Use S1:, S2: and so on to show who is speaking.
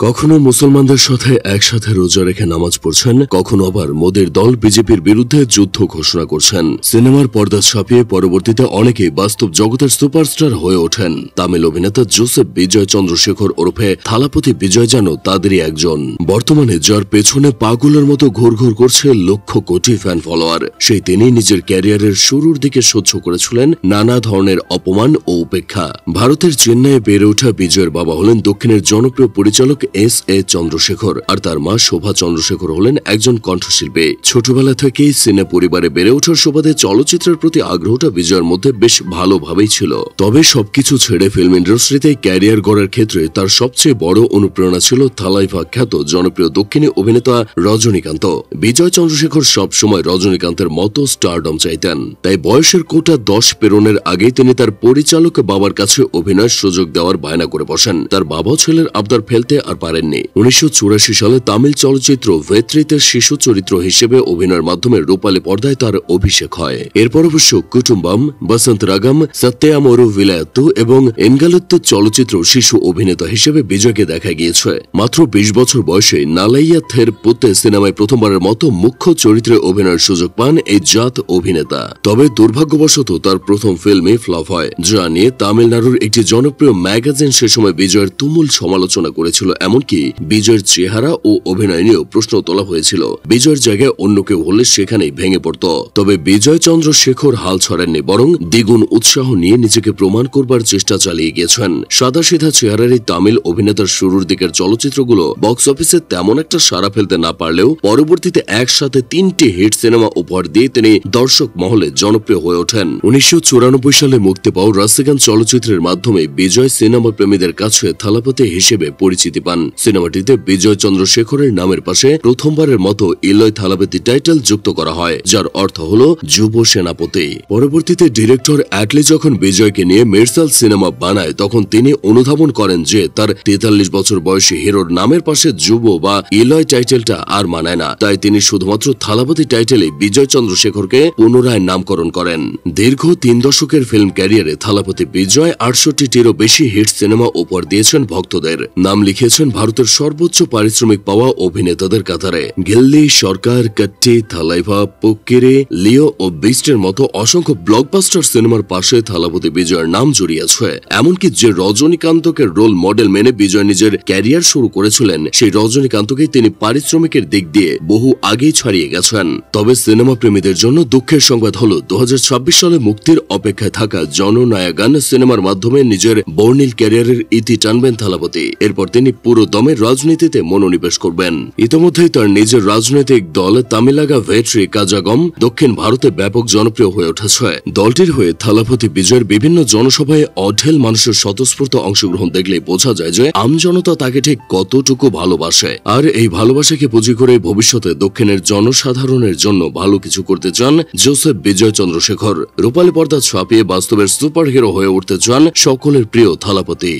S1: কখনো মুসলমানদের সাথে একসাথে রোজা রেখে নামাজ পড়ছেন, কখনো আবার মোদির দল বিজেপির বিরুদ্ধে যুদ্ধ ঘোষণা করছেন। সিনেমার পর্দা ছাপিয়ে পরবর্তীতে অনেকেই বাস্তব জগতের সুপারস্টার হয়ে ওঠেন। তামিল অভিনেতা জোসেফ বিজয় চন্দ্রশেখর ওরফে থালাপতি বিজয় যেন তাদেরই একজন। বর্তমানে যার পেছনে পাগলের মতো ঘুরঘুর করছে লক্ষ কোটি ফ্যান ফলোয়ার, সেই তিনি নিজের ক্যারিয়ারের শুরুর দিকে সহ্য করেছিলেন নানা ধরনের অপমান ও উপেক্ষা। ভারতের চেন্নাইয়ে বেড়ে ওঠা বিজয়ের বাবা হলেন দক্ষিণের জনপ্রিয় পরিচালক এস.এ. চন্দ্রশেখর, আর তার মা শোভা চন্দ্রশেখর হলেন একজন কণ্ঠশিল্পী। ছোটবেলা থেকেই সিনে পরিবারে বেড়ে ওঠার সুবাদে চলচ্চিত্রের প্রতি আগ্রহটা বিজয়ের মধ্যে বেশ ভালোভাবেই ছিল। তবে সবকিছু ছেড়ে ফিল্ম ইন্ডাস্ট্রিতে ক্যারিয়ার গড়ার ক্ষেত্রে তার সবচেয়ে বড় অনুপ্রেরণা ছিল থালাইভা খ্যাত জনপ্রিয় দক্ষিণী অভিনেতা রজনীকান্ত। বিজয় চন্দ্রশেখর সব সময় রজনীকান্তের মতো স্টারডম চাইতেন, তাই বয়সের কোটা 10 পেরোনের আগেই তিনি তার পরিচালক বাবার কাছে অভিনয়ের সুযোগ দেওয়ার বায়না করে বসেন। তার বাবাও ছেলের আবদার ফেলতে আর পারেননি। 1984 সালে তামিল চলচ্চিত্র ভেত্রিতে শিশু চরিত্র হিসেবে অভিনয়ের মাধ্যমে রূপালী পর্দায় তার অভিষেক হয়। এরপর অবশ্য কুটুম্বাম, বসন্ত রাগম, সত্যয়ামরু ভিলায়ত্তু এবং এনগালুত্তু চলচ্চিত্র শিশু অভিনেতা হিসেবে বিজয়কে দেখা গিয়েছে। মাত্র 20 বছর বয়সে নালাইয়া থের পুত্তে সিনেমায় প্রথমবারের মতো মুখ্য চরিত্রে অভিনয়ের সুযোগ পান এই জাত অভিনেতা। তবে দুর্ভাগ্যবশত তার প্রথম ফিল্মে ফ্লপ হয়, যা নিয়ে তামিলনাড়ুর একটি জনপ্রিয় ম্যাগাজিন সে সময় বিজয়ের তুমুল সমালোচনা করেছিল। এমনকি বিজয়ের চেহারা ও অভিনয় নিয়েও প্রশ্ন তোলা হয়েছিল। বিজয়ের জায়গায় অন্য কেউ হলে সেখানেই ভেঙে পড়ত। তবে বিজয় চন্দ্রশেখর হাল ছড়েননি, বরং দ্বিগুণ উৎসাহ নিয়ে নিজেকে প্রমাণ করবার চেষ্টা চালিয়ে গিয়েছেন। সাদাসিধা চেহারার এই তামিল অভিনেতার শুরুর দিকের চলচ্চিত্রগুলো বক্স অফিসে তেমন একটা সাড়া ফেলতে না পারলেও পরবর্তীতে একসাথে 3টি হিট সিনেমা উপহার দিয়ে তিনি দর্শক মহলে জনপ্রিয় হয়ে ওঠেন। 1994 সালে মুক্তি পাওয়া রাসিগান চলচ্চিত্রের মাধ্যমে বিজয় সিনেমা প্রেমীদের কাছে থালাপতি হিসেবে পরিচিতি পান। সিনেমাটিতে বিজয় চন্দ্রশেখরের নামের পাশে প্রথমবারের মতো ইলয় থালাপতি টাইটেল যুক্ত করা হয়, যার অর্থ হল যুব সেনাপতি। পরবর্তীতে ডিরেক্টর অ্যাটলি যখন বিজয়কে নিয়ে মির্সাল সিনেমা বানায়, তখন তিনি অনুধাবন করেন যে তার 43 বছর বয়সী হিরোর নামের পাশে যুব বা ইলয় টাইটেলটা আর মানায় না। তাই তিনি শুধুমাত্র থালাপতি টাইটেলে বিজয় চন্দ্রশেখরকে পুনরায় নামকরণ করেন। দীর্ঘ 3 দশকের ফিল্ম ক্যারিয়ারে থালাপতি বিজয় 68টিরও বেশি হিট সিনেমা উপহার দিয়েছেন ভক্তদের। নাম লিখিয়েছেন ভারতের সর্বোচ্চ পারিশ্রমিক পাওয়া অভিনেতাদের কাতারে। গিল্লি, সরকার, কট্টি, থালাইভা, পোক্কিরি, লিও ও বিস্টের মতো অসংখ্য ব্লকবাস্টার সিনেমার পাশে থালাপতি বিজয়ের নাম জড়িয়েছে। এমনকি যে রজনীকান্তকে রোল মডেল মেনে বিজয় নিজের ক্যারিয়ার শুরু করেছিলেন, সেই রজনীকান্তকে তিনি পারিশ্রমিকের দিক দিয়ে বহু আগেই ছাড়িয়ে গেছেন। তবে সিনেমা প্রেমীদের জন্য দুঃখের সংবাদ হলো 2026 সালে মুক্তির অপেক্ষায় থাকা জননায়গান সিনেমার মাধ্যমে নিজের বর্ণিল ক্যারিয়ারের ইতি টানবেন থালাপতি। এরপর তিনি পুরো দমে রাজনীতিতে মনোনিবেশ করবেন। ইতোমধ্যেই তার নিজের রাজনৈতিক দল তামিলাগা ভেট্রি কাজাগম দক্ষিণ ভারতে ব্যাপক জনপ্রিয় হয়ে উঠেছে। দলটির হয়ে থালাপতি বিজয়ের বিভিন্ন জনসভায় অঢেল মানুষের স্বতঃস্ফূর্ত অংশগ্রহণ দেখলে বোঝা যায় যে আমজনতা তাকে ঠিক কতটুকু ভালোবাসে। আর এই ভালোবাসাকে পুঁজি করে ভবিষ্যতে দক্ষিণের জনসাধারণের জন্য ভালো কিছু করতে চান জোসেফ বিজয় চন্দ্রশেখর। রূপালী পর্দা ছাপিয়ে বাস্তবের সুপার হিরো হয়ে উঠতে চান সকলের প্রিয় থালাপতি।